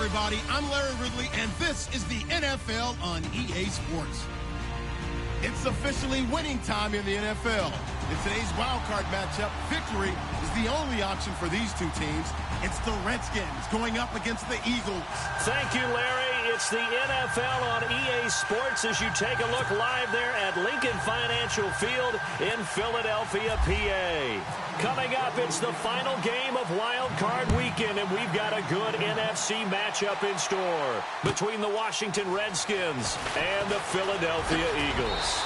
everybody. I'm Larry Ridley, and this is the NFL on EA Sports. It's officially winning time in the NFL. In today's wildcard matchup, victory is the only option for these two teams. It's the Redskins going up against the Eagles. Thank you, Larry. It's the NFL on EA Sports as you take a look live there at Lincoln Financial Field in Philadelphia, PA. Coming up, it's the final game of Wild Card Weekend, and we've got a good NFC matchup in store between the Washington Redskins and the Philadelphia Eagles.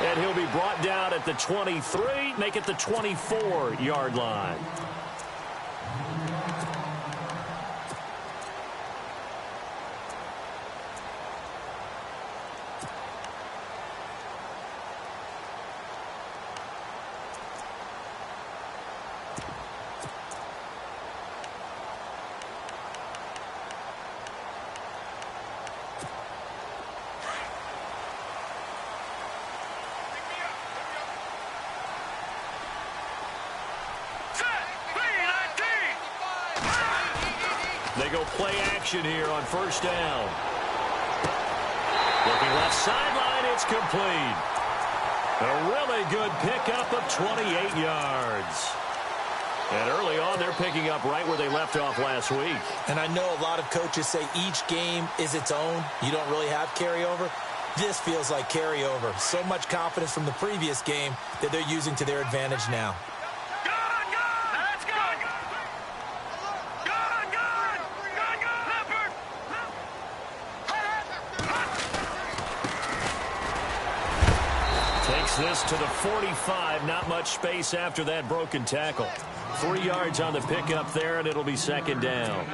And he'll be brought down at the 23, make it the 24-yard line. They go play action here on first down. Looking left sideline, it's complete. A really good pickup of 28 yards. And early on, they're picking up right where they left off last week. And I know a lot of coaches say each game is its own. You don't really have carryover. This feels like carryover. So much confidence from the previous game that they're using to their advantage now. This to the 45, not much space after that broken tackle. 3 yards on the pickup there, and it'll be second down.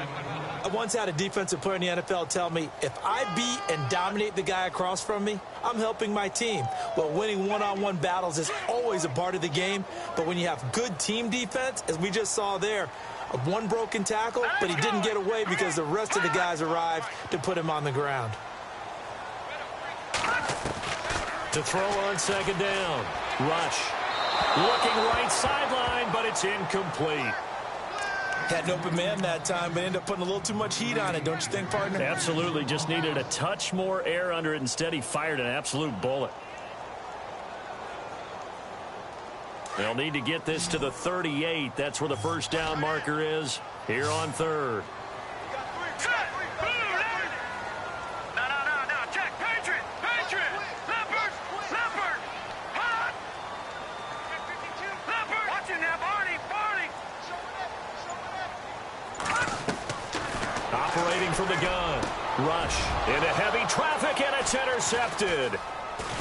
I once had a defensive player in the NFL tell me, if I beat and dominate the guy across from me, I'm helping my team. Well, winning one-on-one battles is always a part of the game, but when you have good team defense, as we just saw there, one broken tackle, but he didn't get away because the rest of the guys arrived to put him on the ground. To throw on second down. Rush. Looking right sideline, but it's incomplete. Had an open man that time, but ended up putting a little too much heat on it, don't you think, partner? Absolutely. Just needed a touch more air under it. Instead, he fired an absolute bullet. They'll need to get this to the 38. That's where the first down marker is here on third. Operating from the gun. Rush into heavy traffic, and it's intercepted.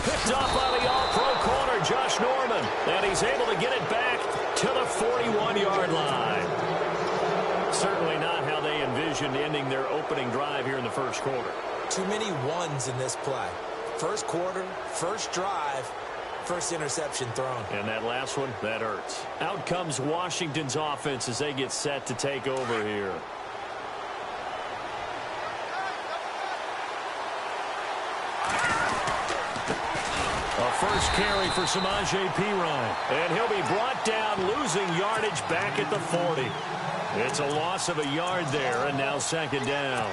Picked off by the all-pro corner, Josh Norman. And he's able to get it back to the 41-yard line. Certainly not how they envisioned ending their opening drive here in the first quarter. Too many ones in this play. First quarter, first drive, first interception thrown. And that last one, that hurts. Out comes Washington's offense as they get set to take over here. A first carry for Samaje Perine. And he'll be brought down, losing yardage back at the 40. It's a loss of a yard there, and now second down.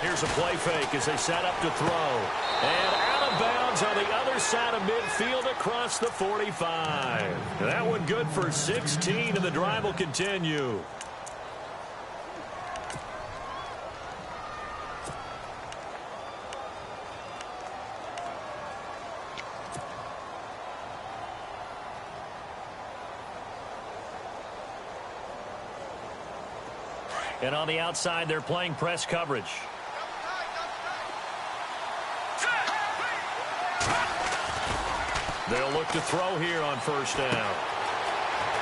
Here's a play fake as they set up to throw. And out of bounds on the other side of midfield across the 45. That one good for 16, and the drive will continue. And on the outside, they're playing press coverage. They'll look to throw here on first down.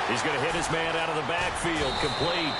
He's going to hit his man out of the backfield, complete.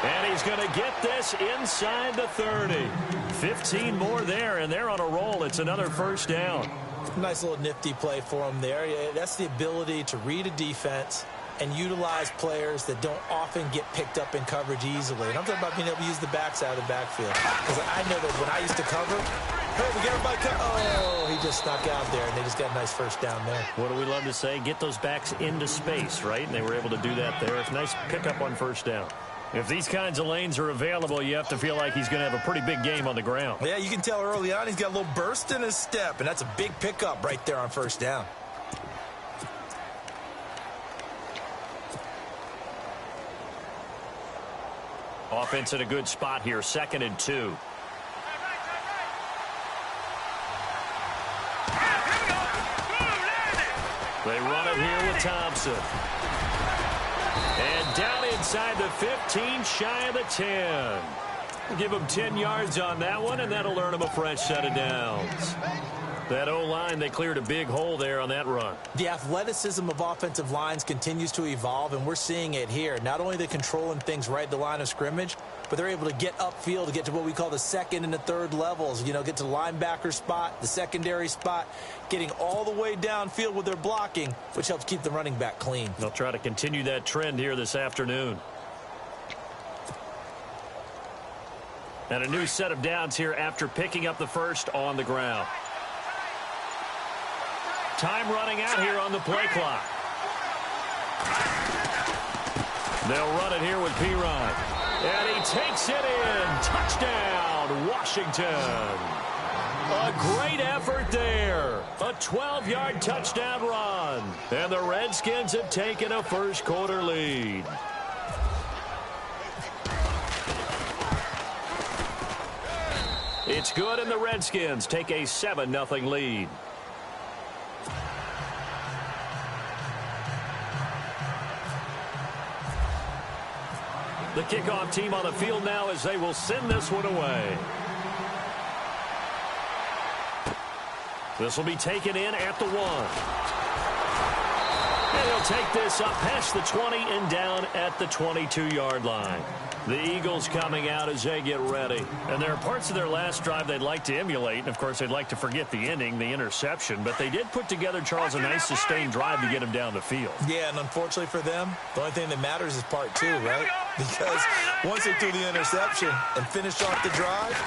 And he's going to get this inside the 30. 15 more there, and they're on a roll. It's another first down. Nice little nifty play for him there. That's the ability to read a defense, and utilize players that don't often get picked up in coverage easily. And I'm talking about being able to use the backside of the backfield. Because I know that when I used to cover, hey, we get everybody oh, he just snuck out there, and they just got a nice first down there. What do we love to say? Get those backs into space, right? And they were able to do that there. It's a nice pickup on first down. If these kinds of lanes are available, you have to feel like he's going to have a pretty big game on the ground. Yeah, you can tell early on he's got a little burst in his step, and that's a big pickup right there on first down. Offense in a good spot here, 2nd and 2. They run it here with Thompson. And down inside the 15, shy of the 10. We'll give him 10 yards on that one, and that'll earn him a fresh set of downs. That O-line, they cleared a big hole there on that run. The athleticism of offensive lines continues to evolve, and we're seeing it here. Not only are they controlling things right at the line of scrimmage, but they're able to get upfield to get to what we call the second and the third levels. You know, get to the linebacker spot, the secondary spot, getting all the way downfield with their blocking, which helps keep the running back clean. They'll try to continue that trend here this afternoon. And a new set of downs here after picking up the first on the ground. Time running out here on the play clock. They'll run it here with P-Rod. And he takes it in. Touchdown, Washington. A great effort there. A 12-yard touchdown run. And the Redskins have taken a first-quarter lead. It's good, and the Redskins take a 7-0 lead. The kickoff team on the field now as they will send this one away. This will be taken in at the 1. And he'll take this up past the 20 and down at the 22-yard line. The Eagles coming out as they get ready. And there are parts of their last drive they'd like to emulate. And, of course, they'd like to forget the ending, the interception. But they did put together, Charles, a nice sustained drive to get him down the field. Yeah, and unfortunately for them, the only thing that matters is part 2, right? Because once they threw the interception and finished off the drive,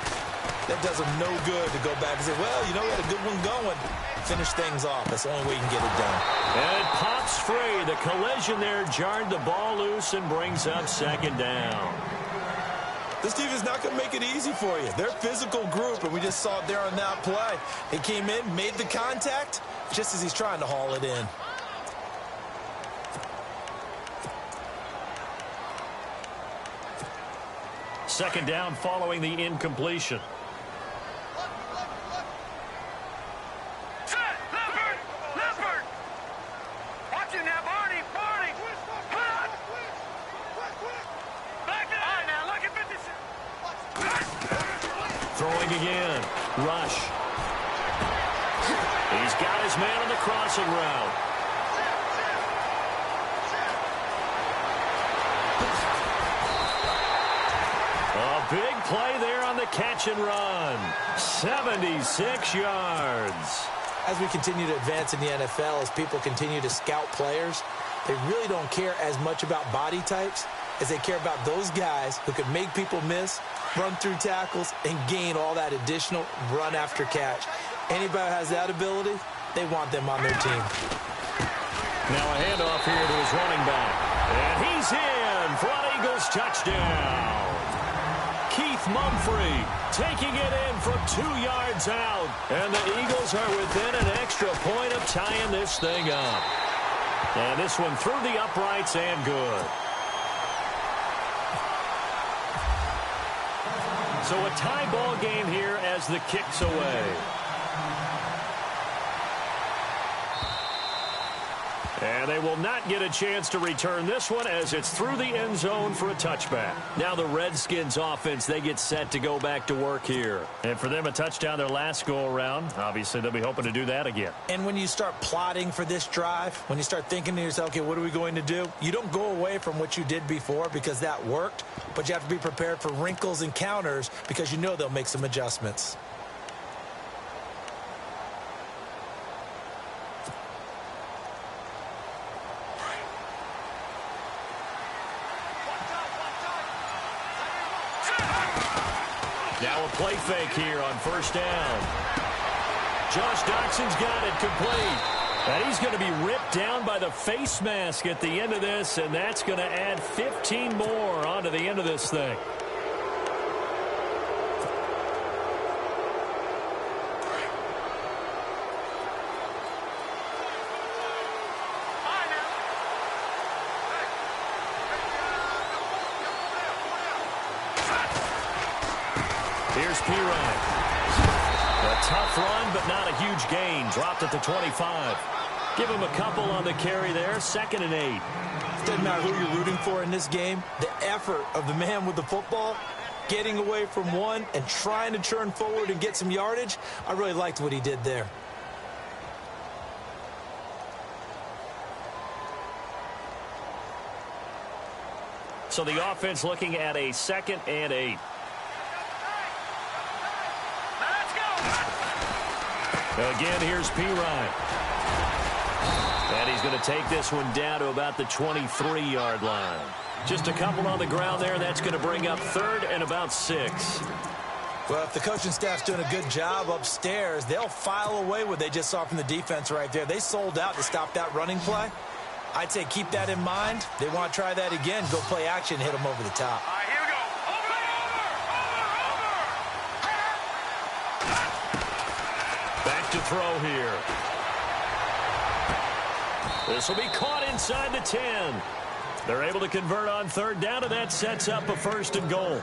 that does them no good to go back and say, well, you know, we had a good one going. Finish things off. That's the only way you can get it done. And it pops free. The collision there jarred the ball loose and brings up 2nd down. This team is not going to make it easy for you. They're a physical group, and we just saw it there on that play. He came in, made the contact, just as he's trying to haul it in. Second down following the incompletion. Throwing again. Rush. He's got his man on the crossing route. A big play there on the catch and run. 76 yards. As we continue to advance in the NFL, as people continue to scout players, they really don't care as much about body types as they care about those guys who can make people miss, run through tackles, and gain all that additional run after catch. Anybody who has that ability, they want them on their team. Now a handoff here to his running back. And he's in for an Eagles touchdown. Keith Mumphrey taking it in from 2 yards out. And the Eagles are within an extra point of tying this thing up. And this one through the uprights and good. So a tie ball game here as the kick's away. And they will not get a chance to return this one as it's through the end zone for a touchback. Now the Redskins offense, they get set to go back to work here. And for them, a touchdown their last go-around. Obviously, they'll be hoping to do that again. And when you start plotting for this drive, when you start thinking to yourself, okay, what are we going to do? You don't go away from what you did before because that worked, but you have to be prepared for wrinkles and counters because you know they'll make some adjustments. Now a play fake here on first down. Josh Doxson's got it complete. And he's going to be ripped down by the face mask at the end of this, and that's going to add 15 more onto the end of this thing. Here's Pirine. A tough run, but not a huge gain. Dropped at the 25. Give him a couple on the carry there. 2nd and 8. Doesn't matter who you're rooting for in this game. The effort of the man with the football, getting away from one and trying to turn forward and get some yardage, I really liked what he did there. So the offense looking at a 2nd and 8. Again, here's Pirine. And he's going to take this one down to about the 23-yard line. Just a couple on the ground there. That's going to bring up 3rd and about 6. Well, if the coaching staff's doing a good job upstairs, they'll file away what they just saw from the defense right there. They sold out to stop that running play. I'd say keep that in mind. They want to try that again. Go play action, hit them over the top. All right, here we go. Back to throw here. This will be caught inside the 10. They're able to convert on 3rd down, and that sets up a 1st and goal.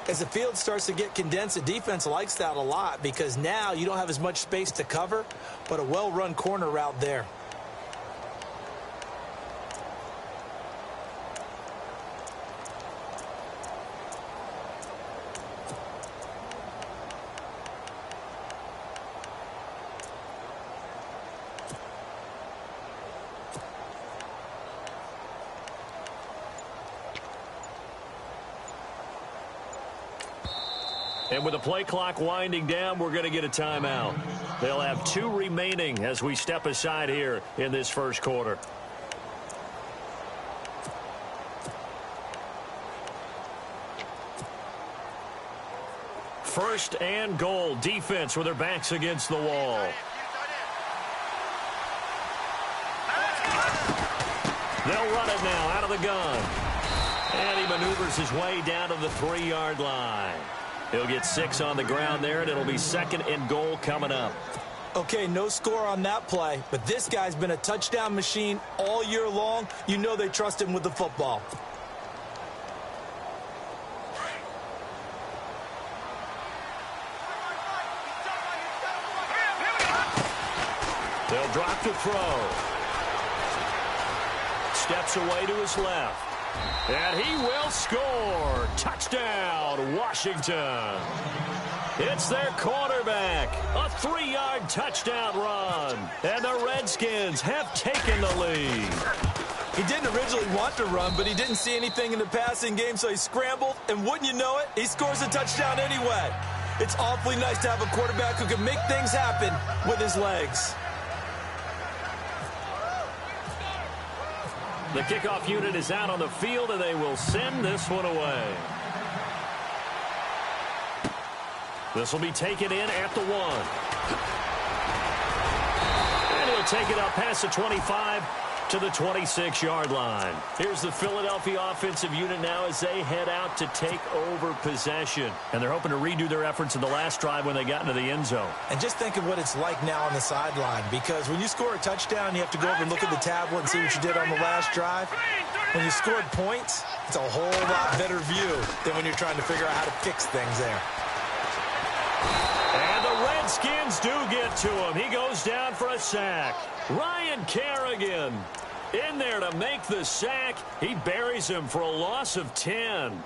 As the field starts to get condensed, the defense likes that a lot because now you don't have as much space to cover, but a well-run corner route there. And with the play clock winding down, we're going to get a timeout. They'll have 2 remaining as we step aside here in this first quarter. First and goal. Defense with their backs against the wall. They'll run it now out of the gun. And he maneuvers his way down to the 3-yard line. He'll get 6 on the ground there, and it'll be 2nd and goal coming up. Okay, no score on that play, but this guy's been a touchdown machine all year long. You know they trust him with the football. They'll drop to throw. Steps away to his left. And he will score. Touchdown, Washington. It's their quarterback. A 3-yard touchdown run. And the Redskins have taken the lead. He didn't originally want to run, but he didn't see anything in the passing game, so he scrambled. And wouldn't you know it, he scores a touchdown anyway. It's awfully nice to have a quarterback who can make things happen with his legs. The kickoff unit is out on the field, and they will send this one away. This will be taken in at the 1. And he'll take it up past the 25 to the 26-yard line. Here's the Philadelphia offensive unit now as they head out to take over possession. And they're hoping to redo their efforts in the last drive when they got into the end zone. And just think of what it's like now on the sideline, because when you score a touchdown, you have to go over and look at the tablet and see what you did on the last drive. When you scored points, it's a whole lot better view than when you're trying to figure out how to fix things there. And the Redskins do get to him. He goes down for a sack. Ryan Kerrigan in there to make the sack. He buries him for a loss of 10.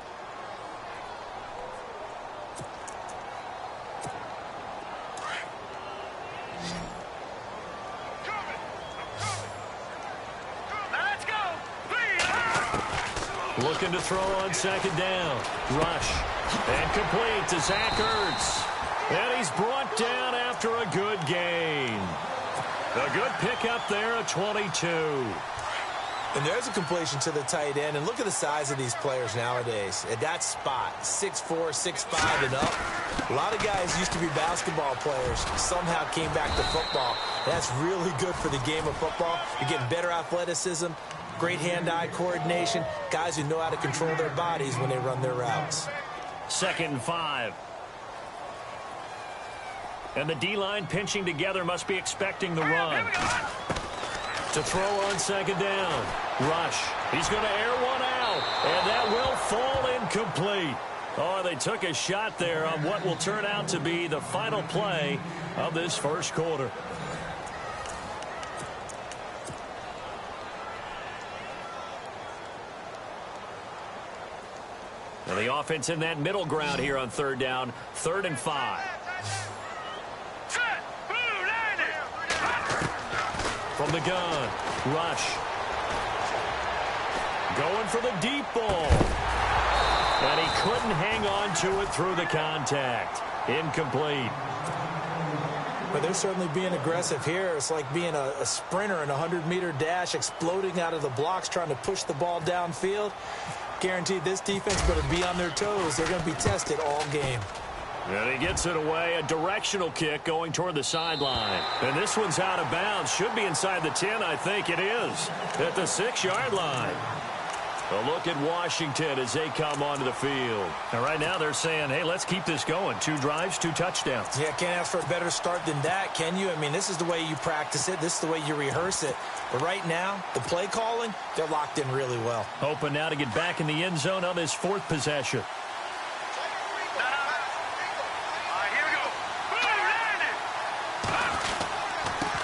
Looking to throw on 2nd down. Rush. And complete to Zach Ertz. And he's brought down after a good gain. A good pickup there, a 22. And there's a completion to the tight end. And look at the size of these players nowadays. At that spot, 6'4", 6'5", and up. A lot of guys used to be basketball players, somehow came back to football. That's really good for the game of football. You're getting better athleticism, great hand-eye coordination, guys who know how to control their bodies when they run their routes. 2nd and 5. And the D-line pinching together must be expecting the run. To throw on 2nd down. Rush. He's going to air one out. And that will fall incomplete. Oh, they took a shot there on what will turn out to be the final play of this first quarter. And the offense in that middle ground here on 3rd down. 3rd and 5. From the gun, Rush. Going for the deep ball. And he couldn't hang on to it through the contact. Incomplete. But they're certainly being aggressive here. It's like being a sprinter in a 100-meter dash, exploding out of the blocks, trying to push the ball downfield. Guaranteed this defense better be on their toes. They're going to be tested all game. And he gets it away. A directional kick going toward the sideline. And this one's out of bounds. Should be inside the 10, I think it is. At the 6-yard line. A look at Washington as they come onto the field. And right now they're saying, hey, let's keep this going. 2 drives, 2 touchdowns. Yeah, can't ask for a better start than that, can you? I mean, this is the way you practice it. This is the way you rehearse it. But right now, the play calling, they're locked in really well. Hoping now to get back in the end zone on this 4th possession.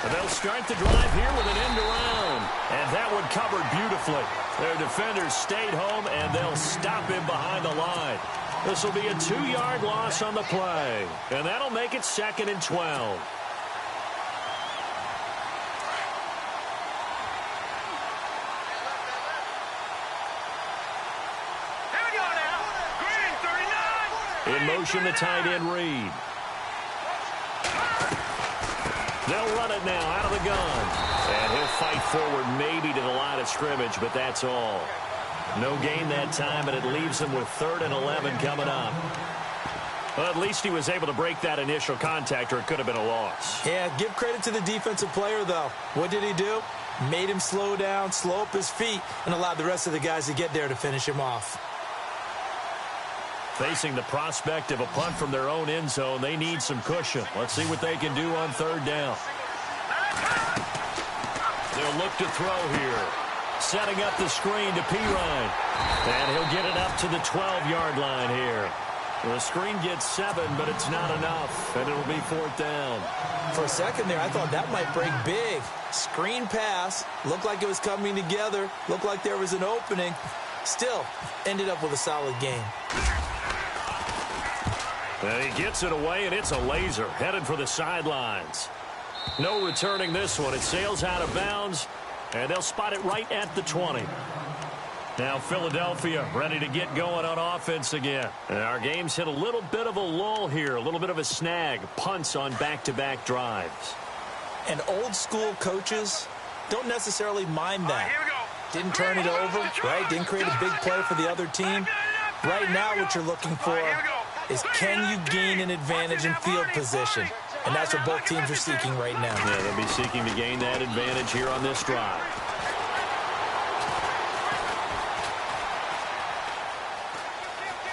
And they'll start the drive here with an end around. And that one covered beautifully. Their defenders stayed home, and they'll stop him behind the line. This will be a 2-yard loss on the play. And that'll make it 2nd and 12. In motion, the tight end Reed. They'll run it now out of the gun. And he'll fight forward maybe to the line of scrimmage, but that's all. No gain that time, and it leaves him with 3rd and 11 coming up. Well, at least he was able to break that initial contact, or it could have been a loss. Yeah, give credit to the defensive player, though. What did he do? Made him slow down, slow up his feet, and allowed the rest of the guys to get there to finish him off. Facing the prospect of a punt from their own end zone, they need some cushion. Let's see what they can do on 3rd down. They'll look to throw here. Setting up the screen to Pirine. And he'll get it up to the 12-yard line here. The screen gets 7, but it's not enough, and it'll be 4th down. For a second there, I thought that might break big. Screen pass. Looked like it was coming together. Looked like there was an opening. Still, ended up with a solid game. And he gets it away, and it's a laser headed for the sidelines. No returning this one. It sails out of bounds, and they'll spot it right at the 20. Now Philadelphia ready to get going on offense again. And our game's hit a little bit of a lull here, a little bit of a snag. Punts on back-to-back drives. And old-school coaches don't necessarily mind that. Didn't turn it over, right? Didn't create a big play for the other team. Right now what you're looking for is, can you gain an advantage in field position? And that's what both teams are seeking right now. Yeah, they'll be seeking to gain that advantage here on this drive.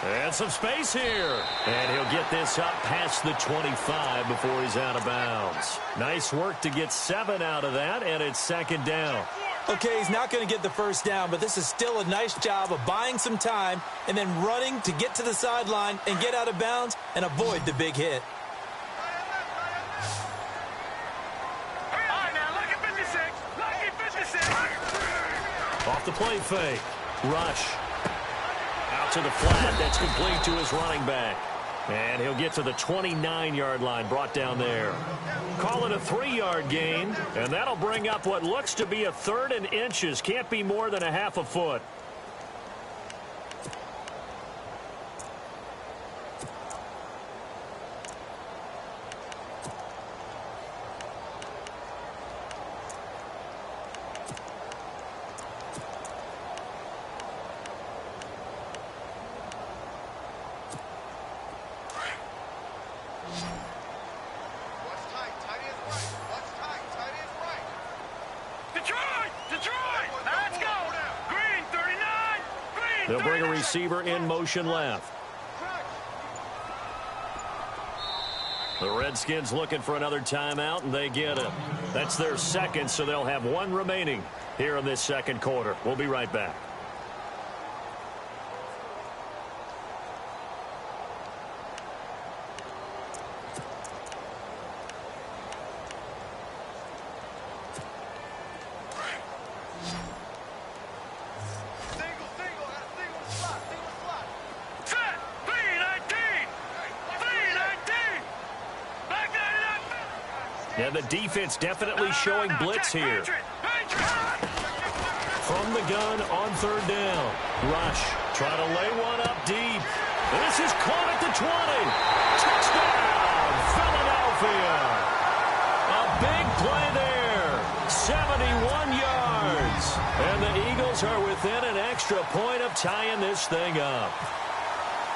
And some space here. And he'll get this up past the 25 before he's out of bounds. Nice work to get 7 out of that, and it's 2nd down. Okay, he's not going to get the first down, but this is still a nice job of buying some time and then running to get to the sideline and get out of bounds and avoid the big hit. Off the play fake. Rush. Out to the flat. That's complete to his running back. And he'll get to the 29-yard line, brought down there. Call it a 3-yard gain, and that'll bring up what looks to be a 3rd and inches. Can't be more than a half a foot. They'll bring a receiver in motion left. The Redskins looking for another timeout, and they get it. That's their second, so they'll have one remaining here in this second quarter. We'll be right back. Yeah, the defense definitely showing blitz here. From the gun on third down. Rush trying to lay one up deep. This is caught at the 20. Touchdown, Philadelphia. A big play there. 71 yards. And the Eagles are within an extra point of tying this thing up.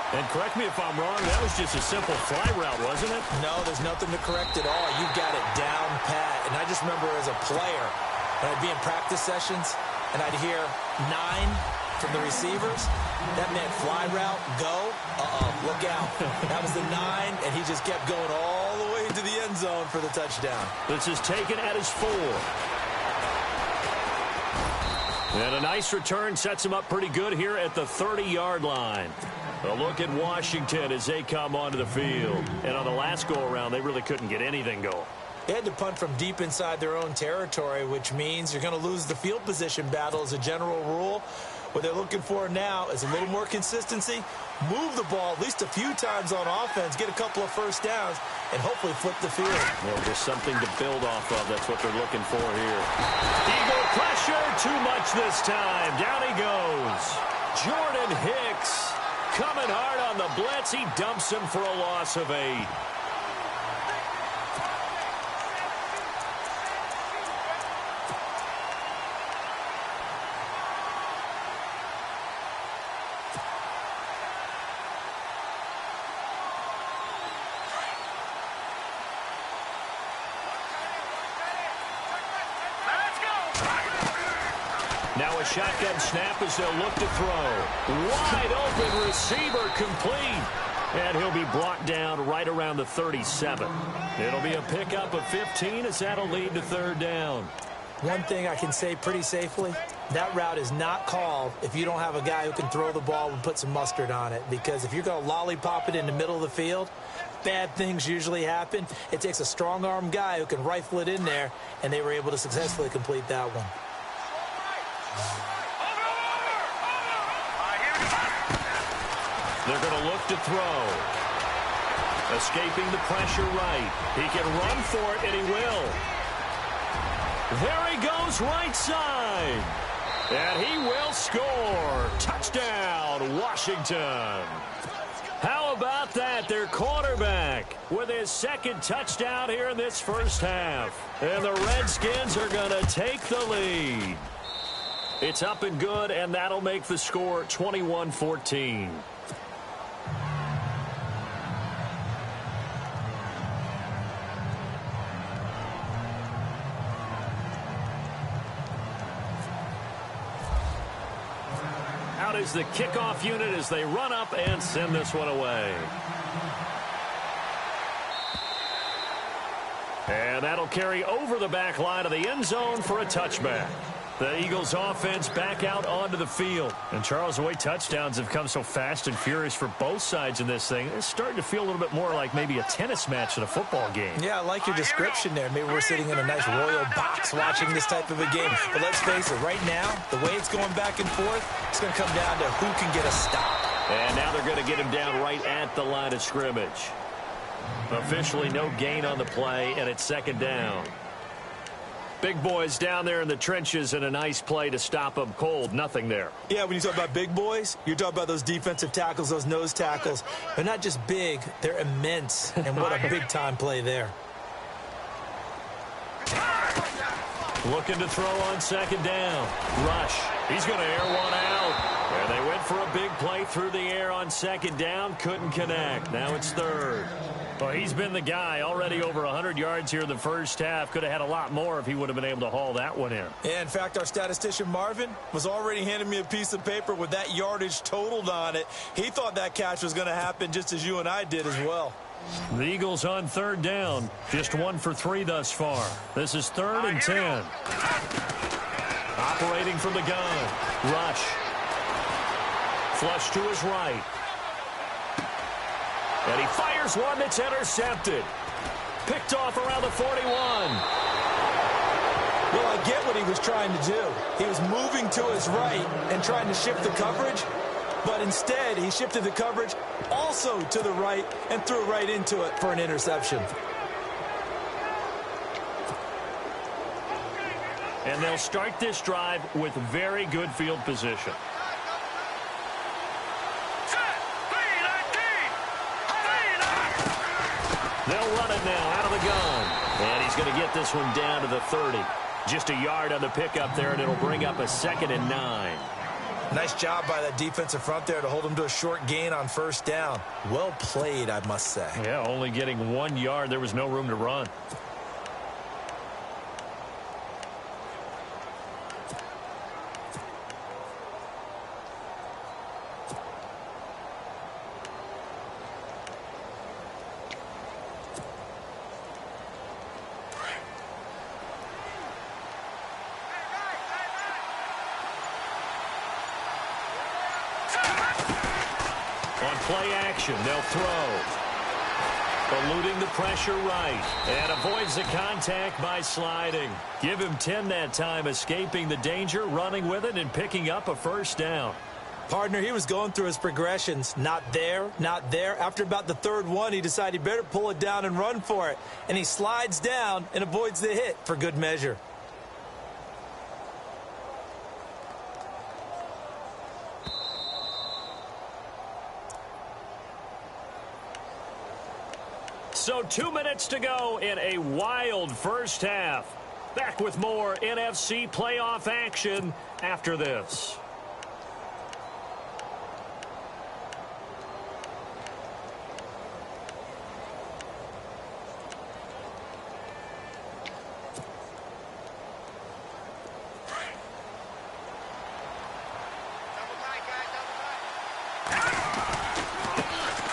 And correct me if I'm wrong, that was just a simple fly route, wasn't it? No, there's nothing to correct at all. You've got it down pat. And I just remember as a player, when I'd be in practice sessions, and I'd hear 9 from the receivers, that meant fly route, go, look out. That was the 9, and he just kept going all the way into the end zone for the touchdown. This is taken at his 4. And a nice return sets him up pretty good here at the 30-yard line. A look at Washington as they come onto the field. And on the last go-around, they really couldn't get anything going. They had to punt from deep inside their own territory, which means you're going to lose the field position battle as a general rule. What they're looking for now is a little more consistency, move the ball at least a few times on offense, get a couple of first downs, and hopefully flip the field. Well, just something to build off of. That's what they're looking for here. Eagle pressure, too much this time. Down he goes. Jordan Hicks coming hard on the blitz. He dumps him for a loss of 8. Now a shotgun snap as they'll look to throw. Wide open receiver complete. And he'll be brought down right around the 37. It'll be a pickup of 15 as that'll lead to third down. One thing I can say pretty safely, that route is not called if you don't have a guy who can throw the ball and put some mustard on it. Because if you're going to lollipop it in the middle of the field, bad things usually happen. It takes a strong-arm guy who can rifle it in there, and they were able to successfully complete that one. They're going to look to throw. Escaping the pressure right. He can run for it, and he will. There he goes right side. And he will score. Touchdown, Washington. How about that? Their quarterback with his second touchdown here in this first half. And the Redskins are going to take the lead. It's up and good, and that'll make the score 21-14. Out is the kickoff unit as they run up and send this one away. And that'll carry over the back line of the end zone for a touchback. The Eagles offense back out onto the field. And Charles, the way touchdowns have come so fast and furious for both sides in this thing, it's starting to feel a little bit more like maybe a tennis match than a football game. Yeah, I like your description there. Maybe we're sitting in a nice royal box watching this type of a game. But let's face it, right now, the way it's going back and forth, it's going to come down to who can get a stop. And now they're going to get him down right at the line of scrimmage. Officially no gain on the play, and it's second down. Big boys down there in the trenches, and a nice play to stop them cold. Nothing there. Yeah, when you talk about big boys, you're talking about those defensive tackles, those nose tackles. They're not just big, they're immense. And what a big-time play there. Looking to throw on second down. Rush. He's going to air one out. And they went for a big play through the air on second down. Couldn't connect. Now it's third. Well, he's been the guy. Already over 100 yards here in the first half. Could have had a lot more if he would have been able to haul that one in. Yeah, in fact, our statistician Marvin was already handing me a piece of paper with that yardage totaled on it. He thought that catch was going to happen just as you and I did as well. The Eagles on third down. Just 1 for 3 thus far. This is 3rd and 10. Operating from the gun. Rush. Flush to his right. And he fires one that's intercepted. Picked off around the 41. Well, I get what he was trying to do. He was moving to his right and trying to shift the coverage. But instead, he shifted the coverage also to the right and threw right into it for an interception. And they'll start this drive with very good field position. They'll run it now out of the gun. And he's going to get this one down to the 30. Just a yard on the pickup there, and it'll bring up a 2nd and 9. Nice job by that defensive front there to hold him to a short gain on first down. Well played, I must say. Yeah, only getting 1 yard. There was no room to run. Play action. They'll throw. Eluding the pressure right. And avoids the contact by sliding. Give him 10 that time, escaping the danger, running with it, and picking up a first down. Partner, he was going through his progressions. Not there, not there. After about the 3rd one, he decided he better pull it down and run for it. And he slides down and avoids the hit for good measure. So 2 minutes to go in a wild first half. Back with more NFC playoff action after this.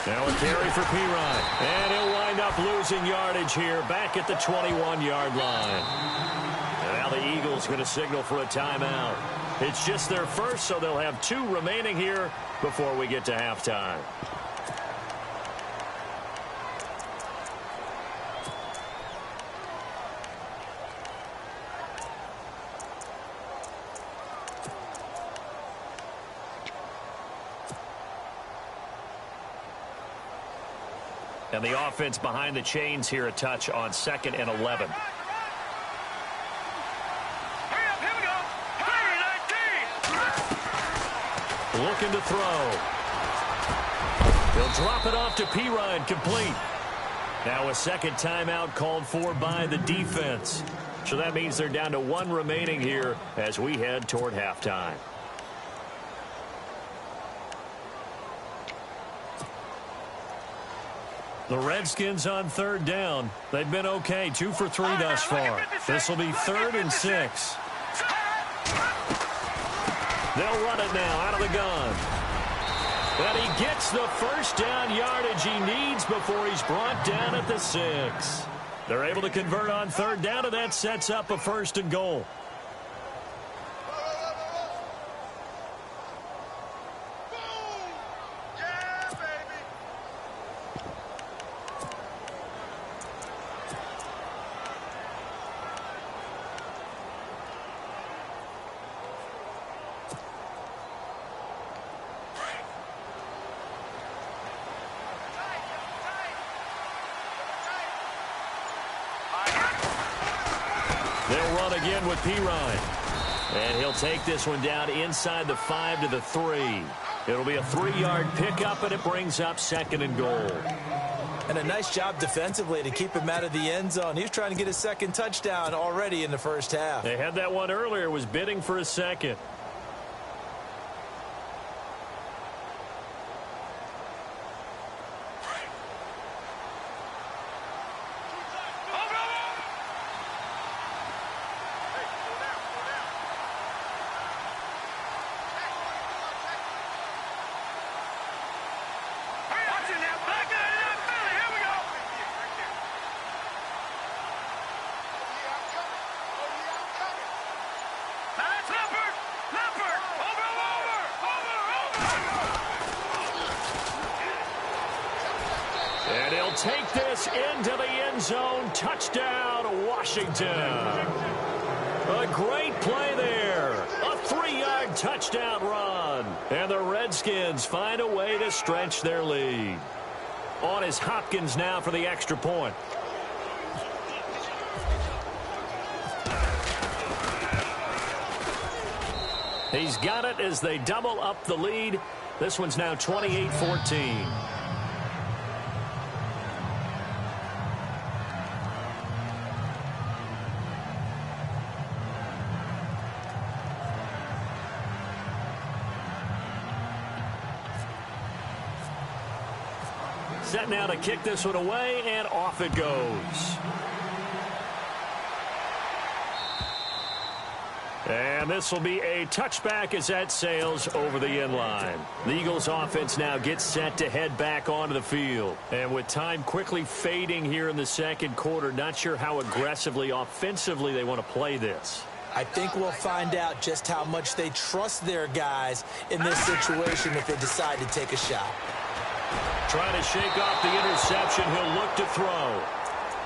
Now a carry for P-Rod. And he'll wind up losing yardage here back at the 21-yard line. And now the Eagles going to signal for a timeout. It's just their first, so they'll have 2 remaining here before we get to halftime. And the offense behind the chains here a touch on 2nd and 11. Looking to throw. He'll drop it off to P-Rod, complete. Now a 2nd timeout called for by the defense. So that means they're down to 1 remaining here as we head toward halftime. The Redskins on 3rd down. They've been okay, 2 for 3 thus far. This will be 3rd and 6. They'll run it now out of the gun. And he gets the first down yardage he needs before he's brought down at the 6. They're able to convert on 3rd down, and that sets up a 1st and goal. They'll run again with P-Rod. And he'll take this one down inside the 5 to the 3. It'll be a 3-yard pickup, and it brings up 2nd and goal. And a nice job defensively to keep him out of the end zone. He was trying to get his 2nd touchdown already in the first half. They had that one earlier, was bidding for a 2nd. And he'll take this into the end zone. Touchdown, Washington. A great play there. A 3-yard touchdown run. And the Redskins find a way to stretch their lead. On is Hopkins now for the extra point. He's got it as they double up the lead. This one's now 28-14. Set now to kick this one away, and off it goes. And this will be a touchback as that sails over the end line. The Eagles offense now gets set to head back onto the field. And with time quickly fading here in the second quarter, not sure how aggressively, offensively they want to play this. I think we'll find out just how much they trust their guys in this situation if they decide to take a shot. Trying to shake off the interception. He'll look to throw.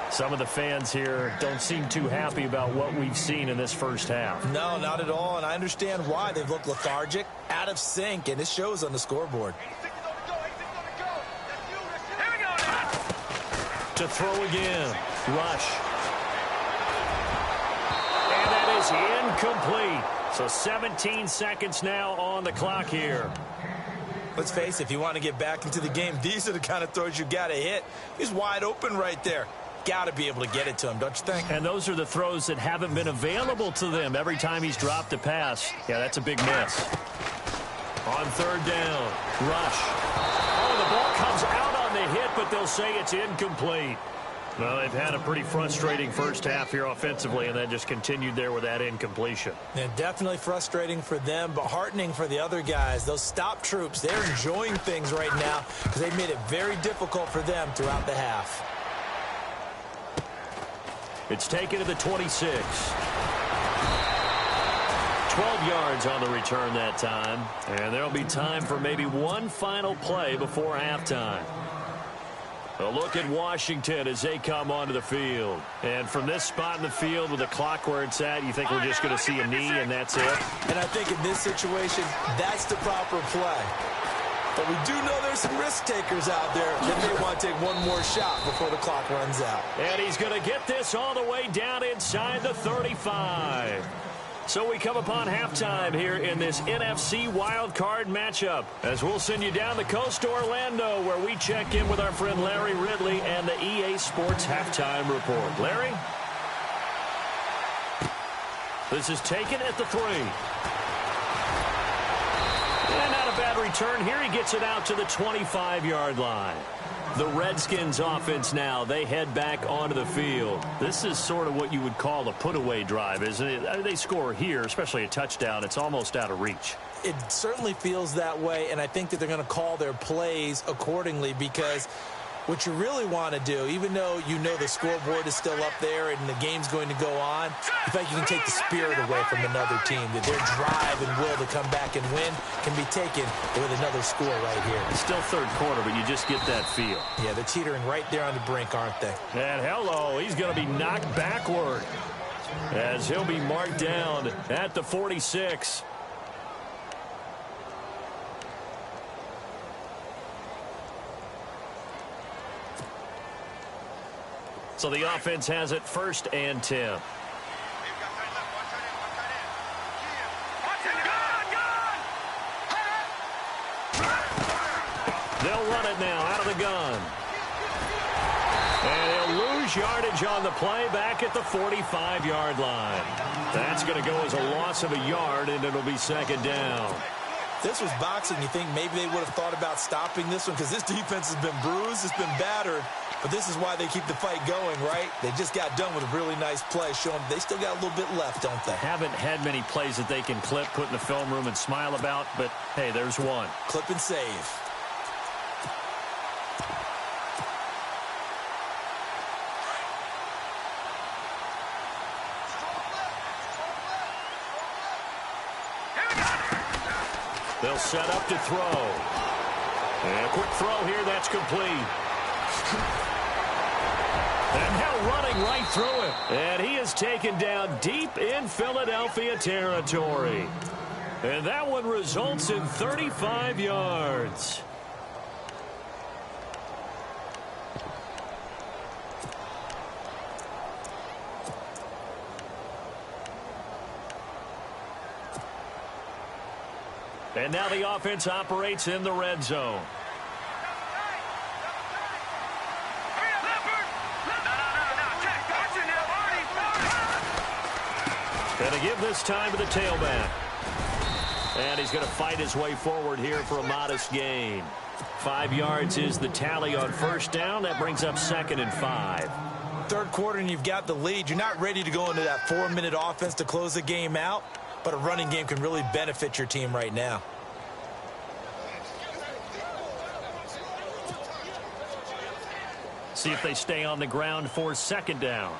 Some of the fans here don't seem too happy about what we've seen in this first half. No, not at all, and I understand why. They've looked lethargic, out of sync, and it shows on the scoreboard. To throw again. Rush. And that is incomplete. So 17 seconds now on the clock here. Let's face it, if you want to get back into the game, these are the kind of throws you got to hit. He's wide open right there. Got to be able to get it to him, don't you think? And those are the throws that haven't been available to them every time he's dropped a pass. Yeah, that's a big miss. On third down, Rush. Oh, the ball comes out on the hit, but they'll say it's incomplete. Well, they've had a pretty frustrating first half here offensively, and then just continued there with that incompletion. Yeah, definitely frustrating for them, but heartening for the other guys. Those stop troops, they're enjoying things right now because they've made it very difficult for them throughout the half. It's taken to the 26. 12 yards on the return that time. And there'll be time for maybe one final play before halftime. A look at Washington as they come onto the field. And from this spot in the field with the clock where it's at, you think we're just going to see a knee and that's it? And I think in this situation, that's the proper play. But we do know there's some risk takers out there that may want to take one more shot before the clock runs out. And he's going to get this all the way down inside the 35. So we come upon halftime here in this NFC wildcard matchup, as we'll send you down the coast to Orlando, where we check in with our friend Larry Ridley and the EA Sports Halftime Report. Larry? This is taken at the 3. And not a bad return here. He gets it out to the 25-yard line. The Redskins offense now, they head back onto the field. This is sort of what you would call a put-away drive, isn't it? They score here, especially a touchdown. It's almost out of reach. It certainly feels that way, and I think that they're going to call their plays accordingly, because what you really want to do, even though you know the scoreboard is still up there and the game's going to go on, you think you can take the spirit away from another team, that their drive and will to come back and win can be taken with another score right here. It's still third quarter, but you just get that feel. Yeah, they're teetering right there on the brink, aren't they? And hello, he's going to be knocked backward as he'll be marked down at the 46. So the offense has it 1st and 10. They'll run it now out of the gun. And he'll lose yardage on the play back at the 45-yard line. That's going to go as a loss of a yard, and it'll be 2nd down. If this was boxing, you think maybe they would have thought about stopping this one, because this defense has been bruised, it's been battered. But this is why they keep the fight going, right? They just got done with a really nice play, showing they still got a little bit left, don't they? Haven't had many plays that they can clip, put in the film room, and smile about, but hey, there's one. Clip and save. They'll set up to throw. And a quick throw here, that's complete. And now running right through it. And he is taken down deep in Philadelphia territory. And that one results in 35 yards. And now the offense operates in the red zone. And to give this time to the tailback. And he's going to fight his way forward here for a modest gain. 5 yards is the tally on first down. That brings up 2nd and 5. Third quarter and you've got the lead. You're not ready to go into that 4-minute offense to close the game out, but a running game can really benefit your team right now. See if they stay on the ground for 2nd down.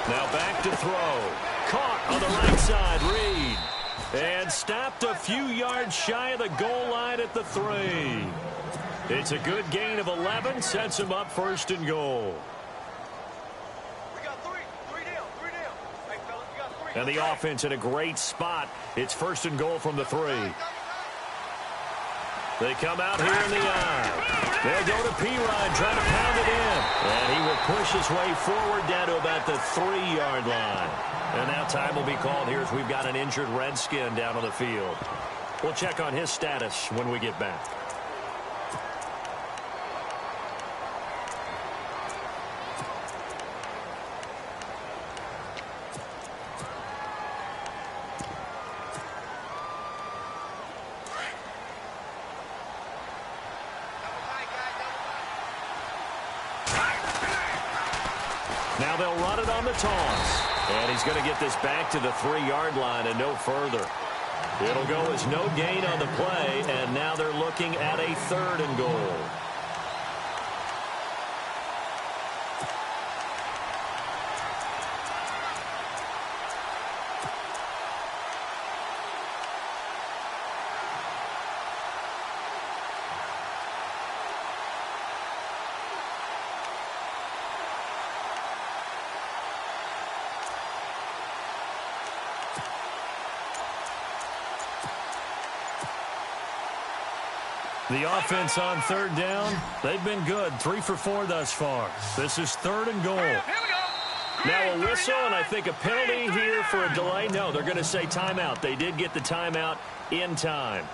Now back to throw. Caught on the right side, Reed. And stopped a few yards shy of the goal line at the 3. It's a good gain of 11, sets him up 1st and goal. And the offense in a great spot. It's 1st and goal from the 3. They come out here in the eye. They'll go to P-Ryan, trying to pound it in. And he will push his way forward down to about the 3-yard line. And now time will be called here as we've got an injured Redskin down on the field. We'll check on his status when we get back. Now they'll run it on the toss. And he's going to get this back to the 3-yard line and no further. It'll go as no gain on the play, and now they're looking at a 3rd and goal. The offense on 3rd down, they've been good. 3 for 4 thus far. This is 3rd and goal. Now a whistle, and I think a penalty here for a delay. No, they're going to say timeout. They did get the timeout in time.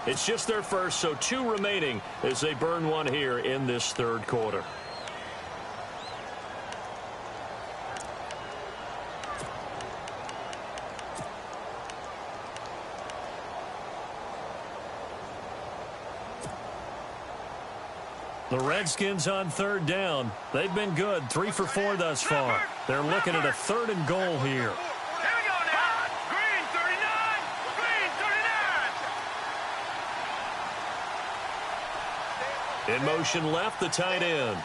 It's just their first, so 2 remaining as they burn one here in this 3rd quarter. The Redskins on 3rd down. They've been good. 3 for 4 thus far. They're looking at a 3rd and goal here. Green 39. In motion left, the tight end.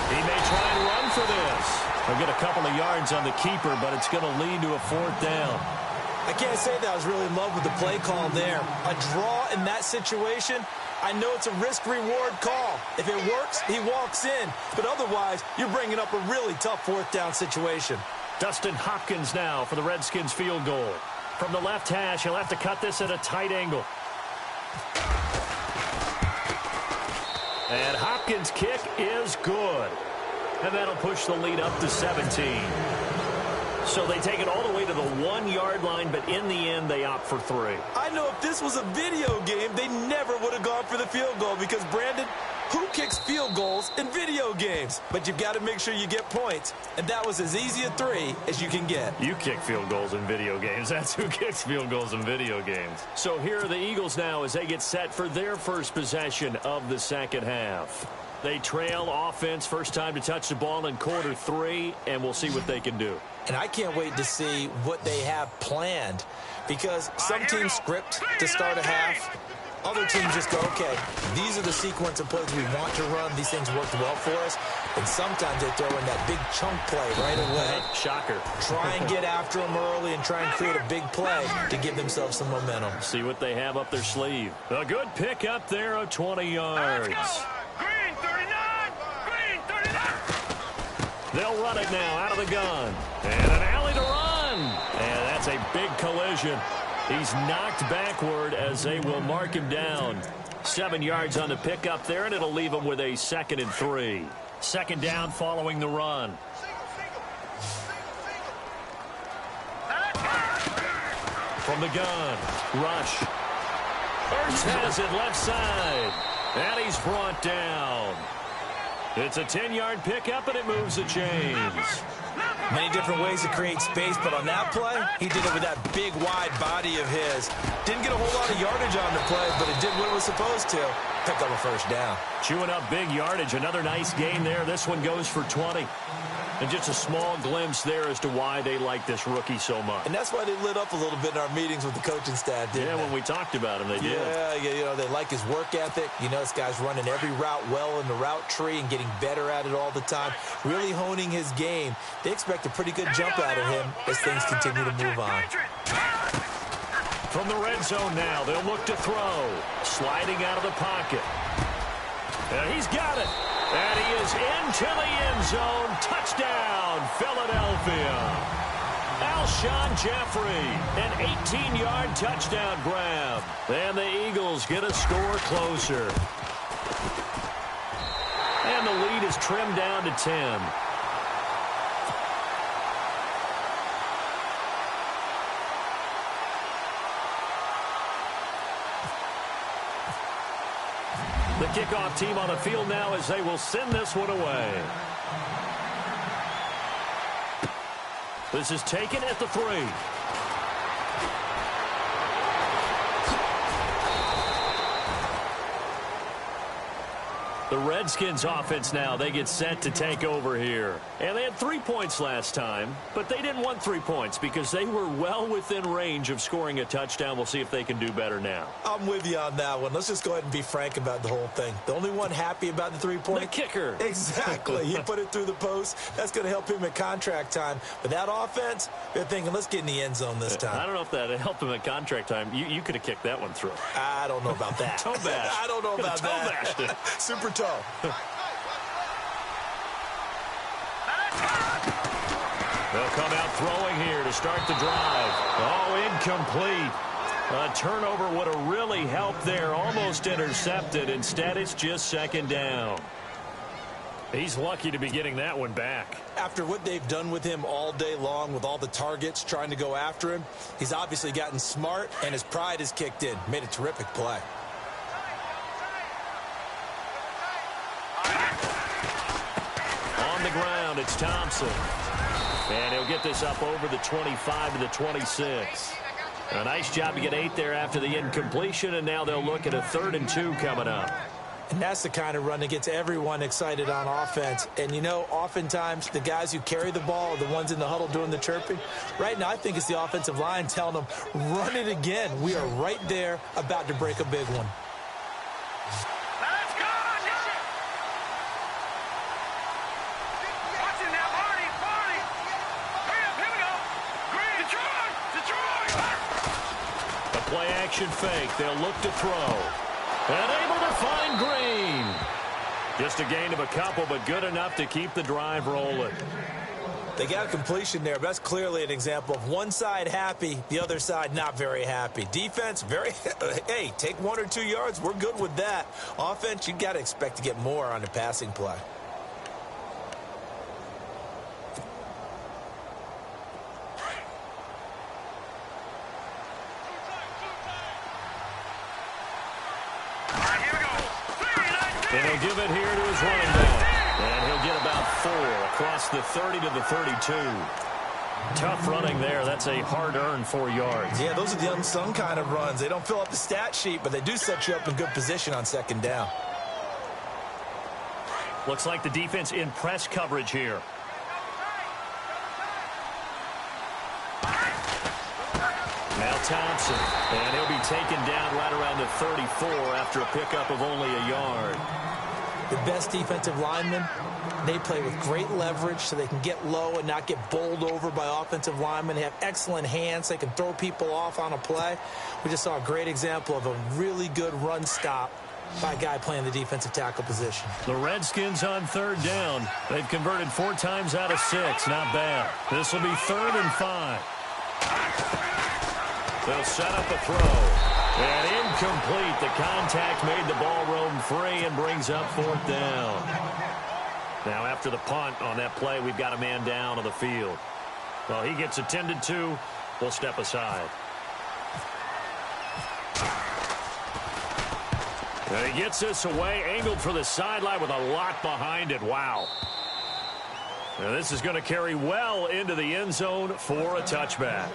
He may try and run for this. He'll get a couple of yards on the keeper, but it's going to lead to a 4th down. I can't say that I was really in love with the play call there. A draw in that situation, I know it's a risk-reward call. If it works, he walks in. But otherwise, you're bringing up a really tough 4th down situation. Dustin Hopkins now for the Redskins field goal. From the left hash, he'll have to cut this at a tight angle. And Hopkins' kick is good. And that'll push the lead up to 17. So they take it all the way to the 1-yard line, but in the end, they opt for 3. I know if this was a video game, they never would have gone for the field goal because, Brandon, who kicks field goals in video games? But you've got to make sure you get points, and that was as easy a 3 as you can get. You kick field goals in video games. That's who kicks field goals in video games. So here are the Eagles now as they get set for their first possession of the 2nd half. They trail offense, first time to touch the ball in quarter 3, and we'll see what they can do. And I can't wait to see what they have planned because some teams script to start a half, Other teams just go, okay, these are the sequence of plays we want to run. These things worked well for us. And sometimes they throw in that big chunk play right away. Shocker. Try and get after them early and try and create a big play to give themselves some momentum. See what they have up their sleeve. A good pick up there of 20 yards. Green 39. Green 39. They'll run it now out of the gun. And an alley to run. And that's a big collision. He's knocked backward as they will mark him down. 7 yards on the pickup there, and it'll leave him with a 2nd and 3. Second down following the run. From the gun, rush. Hurts has it left side. And he's brought down. It's a 10-yard pickup, and it moves the chains. Many different ways to create space, but on that play, he did it with that big, wide body of his. Didn't get a whole lot of yardage on the play, but it did what it was supposed to. Pick up a first down. Chewing up big yardage. Another nice gain there. This one goes for 20. And just a small glimpse there as to why they like this rookie so much. And that's why they lit up a little bit in our meetings with the coaching staff, didn't they? When we talked about him, they did. Yeah, you know, they like his work ethic. You know, this guy's running every route well in the route tree and getting better at it all the time, really honing his game. They expect a pretty good jump out of him as things continue to move on. From the red zone now, they'll look to throw. Sliding out of the pocket. And he's got it. And he is into the end zone. Touchdown, Philadelphia. Alshon Jeffrey, an 18-yard touchdown grab. And the Eagles get a score closer. And the lead is trimmed down to 10. The kickoff team on the field now as they will send this one away. This is taken at the 3. The Redskins offense now, they get set to take over here. And they had 3 points last time, but they didn't want 3 points because they were well within range of scoring a touchdown. We'll see if they can do better now. I'm with you on that one. Let's just go ahead and be frank about the whole thing. The only one happy about the 3-point? The kicker. Exactly. He put it through the post. That's going to help him at contract time. But that offense, they're thinking, let's get in the end zone this time. I don't know if that helped him at contract time. You could have kicked that one through. I don't know about that. Toe bash. I don't know about that. Toe bashed it. Super toe. They'll come out throwing here to start the drive. Oh, incomplete. A turnover would have really helped there. Almost intercepted. Instead, it's just 2nd down. He's lucky to be getting that one back. After what they've done with him all day long with all the targets trying to go after him, he's obviously gotten smart, and his pride has kicked in. Made a terrific play. On the ground, it's Thompson. And he'll get this up over the 25 to the 26. A nice job to get 8 there after the incompletion, and now they'll look at a 3rd and 2 coming up. And that's the kind of run that gets everyone excited on offense. And, you know, oftentimes the guys who carry the ball are the ones in the huddle doing the chirping. Right now, I think it's the offensive line telling them, run it again. We are right there about to break a big one. Let's go! Watch it now, Marty! Marty! Hurry up, here we go! Green! Detroit! Detroit! A play-action fake. They'll look to throw. And able to find Green. Just a gain of a couple, but good enough to keep the drive rolling. They got a completion there, but that's clearly an example of one side happy, the other side not very happy. Defense, hey, take 1 or 2 yards, we're good with that. Offense, you got to expect to get more on the passing play. And he'll give it here to his running back. And he'll get about 4 across the 30 to the 32. Tough running there. That's a hard-earned 4 yards. Yeah, those are the unsung kind of runs. They don't fill up the stat sheet, but they do set you up in good position on 2nd down. Looks like the defense in press coverage here. Now Thompson, and he'll be taken down right around the 34 after a pickup of only a yard. The best defensive linemen, they play with great leverage so they can get low and not get bowled over by offensive linemen. They have excellent hands. They can throw people off on a play. We just saw a great example of a really good run stop by a guy playing the defensive tackle position. The Redskins on 3rd down. They've converted 4 times out of 6. Not bad. This will be 3rd and 5. They'll set up a throw. And incomplete. The contact made the ball roam free and brings up 4th down. Now after the punt on that play, we've got a man down on the field. Well, he gets attended to. We'll step aside. And he gets this away, angled for the sideline with a lot behind it. Wow. Now this is going to carry well into the end zone for a touchback.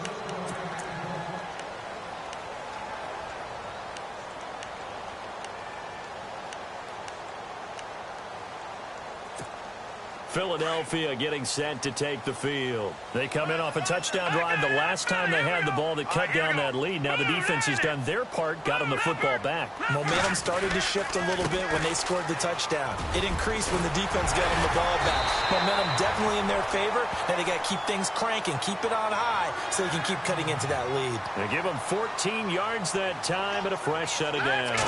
Philadelphia getting set to take the field. They come in off a touchdown drive the last time they had the ball that cut down that lead. Now the defense has done their part, got them the football back. Momentum started to shift a little bit when they scored the touchdown. It increased when the defense got them the ball back. Momentum definitely in their favor. Now they got to keep things cranking, keep it on high so they can keep cutting into that lead. They give them 14 yards that time and a fresh set of downs.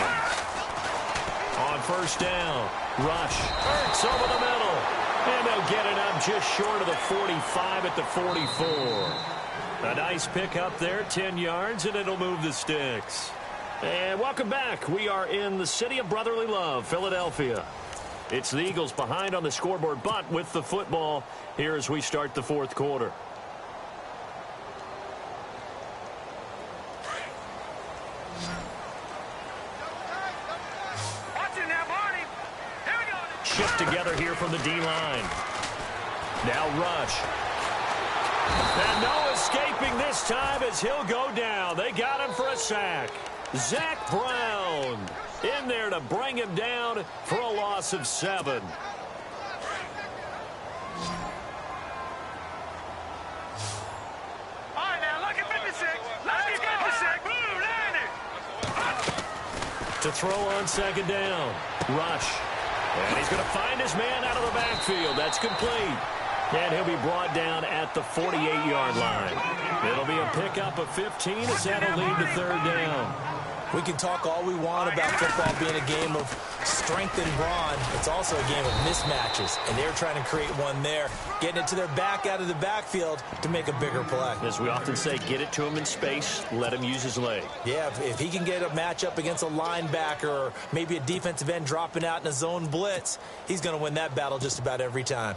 On 1st down, Rush. Hurts over the middle. And they'll get it up just short of the 45 at the 44. A nice pick up there, 10 yards, and it'll move the sticks. And welcome back. We are in the city of brotherly love, Philadelphia. It's the Eagles behind on the scoreboard, but with the football here as we start the 4th quarter. Shift together here from the D-line. Now Rush. And no escaping this time as he'll go down. They got him for a sack. Zach Brown in there to bring him down for a loss of 7. All right, now look at 56. Look at 56. To throw on 2nd down. Rush. And he's going to find his man out of the backfield. That's complete. And he'll be brought down at the 48-yard line. It'll be a pickup of 15 as that'll lead to 3rd down. We can talk all we want about football being a game of strength and brawn. It's also a game of mismatches, and they're trying to create one there, getting it to their back out of the backfield to make a bigger play. As we often say, get it to him in space, let him use his leg. Yeah, if he can get a matchup against a linebacker or maybe a defensive end dropping out in a zone blitz, he's going to win that battle just about every time.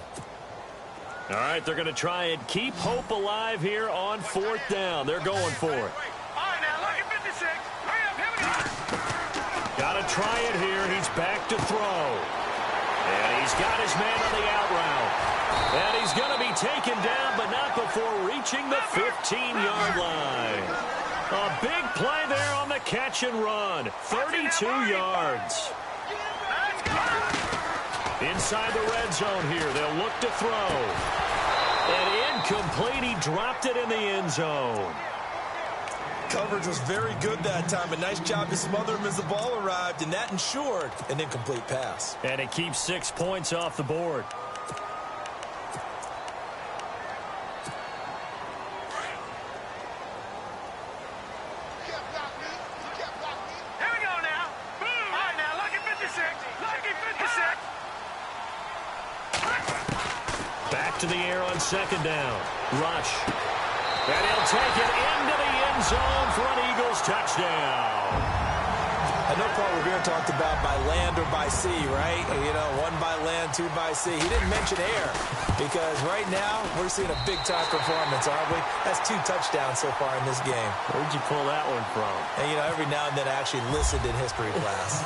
All right, they're going to try and keep hope alive here on 4th down. They're going for it. Got to try it here. He's back to throw. And he's got his man on the out route. And he's going to be taken down, but not before reaching the 15-yard line. A big play there on the catch and run. 32 yards. Inside the red zone here. They'll look to throw. And incomplete. He dropped it in the end zone. Coverage was very good that time. A nice job to smother him as the ball arrived, and that ensured an incomplete pass. And it keeps 6 points off the board. Here we go now. Boom. All right, now look at 56. Look at 56. Back to the air on 2nd down. Rush. And he'll take it into the end zone for an Eagles touchdown. I know Paul Revere talked about by land or by sea, right? You know, 1 by land, 2 by sea. He didn't mention air because right now we're seeing a big-time performance, aren't we? That's 2 touchdowns so far in this game. Where'd you pull that one from? And, you know, every now and then I actually listened in history class.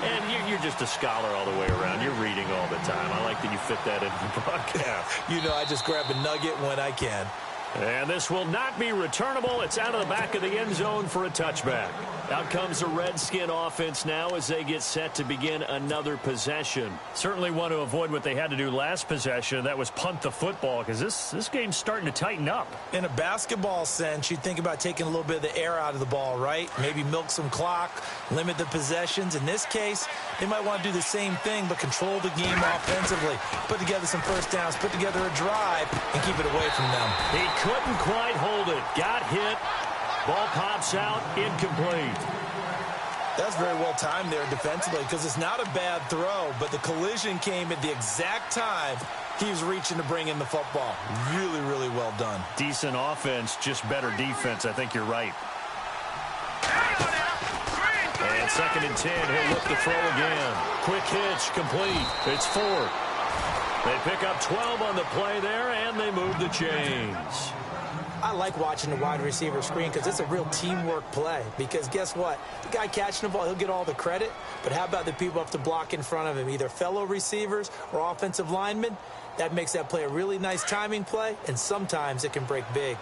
And you're just a scholar all the way around. You're reading all the time. I like that you fit that into the broadcast. You know, I just grab a nugget when I can. And this will not be returnable. It's out of the back of the end zone for a touchback. Out comes the Redskin offense now as they get set to begin another possession. Certainly want to avoid what they had to do last possession. That was punt the football, because this game's starting to tighten up. In a basketball sense, you think about taking a little bit of the air out of the ball, right? Maybe milk some clock, limit the possessions. In this case, they might want to do the same thing, but control the game offensively. Put together some first downs, put together a drive, and keep it away from them. He couldn't quite hold it. Got hit. Ball pops out, incomplete. That's very well timed there defensively, because it's not a bad throw, but the collision came at the exact time he was reaching to bring in the football. Really, really well done. Decent offense, just better defense. I think you're right. And 2nd and 10, he'll look to throw again. Quick hitch, complete. It's 4. They pick up 12 on the play there, and they move the chains. I like watching the wide receiver screen because it's a real teamwork play. Because guess what? The guy catching the ball, he'll get all the credit. But how about the people up to block in front of him, either fellow receivers or offensive linemen? That makes that play a really nice timing play, and sometimes it can break big.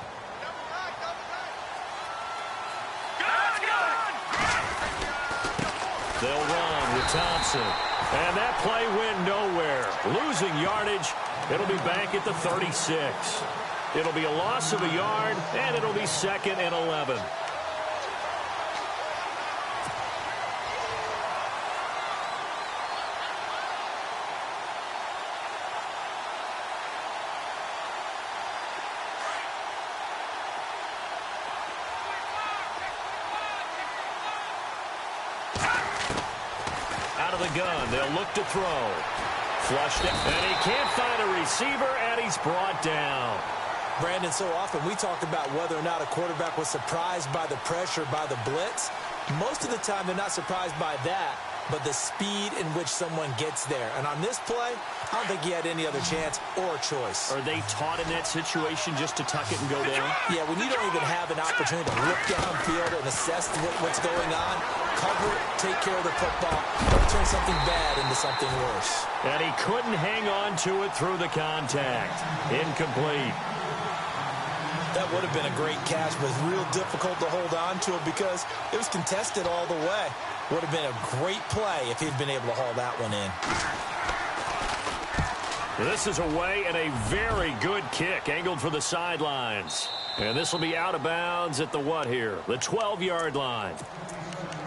They'll run with Thompson. And that play went nowhere. Losing yardage. It'll be back at the 36. It'll be a loss of a yard, and it'll be 2nd and 11. Out of the gun, they'll look to throw. Flushed it, and he can't find a receiver, and he's brought down. Brandon, so often we talk about whether or not a quarterback was surprised by the pressure, by the blitz. Most of the time, they're not surprised by that, but the speed in which someone gets there. And on this play, I don't think he had any other chance or choice. Are they taught in that situation just to tuck it and go down? Yeah, when you don't even have an opportunity to look downfield and assess what's going on, cover it, take care of the football, don't turn something bad into something worse. And he couldn't hang on to it through the contact. Incomplete. That would have been a great catch, but it's real difficult to hold on to it because it was contested all the way. Would have been a great play if he'd been able to haul that one in. This is away and a very good kick, angled for the sidelines. And this will be out of bounds at the what here? The 12-yard line.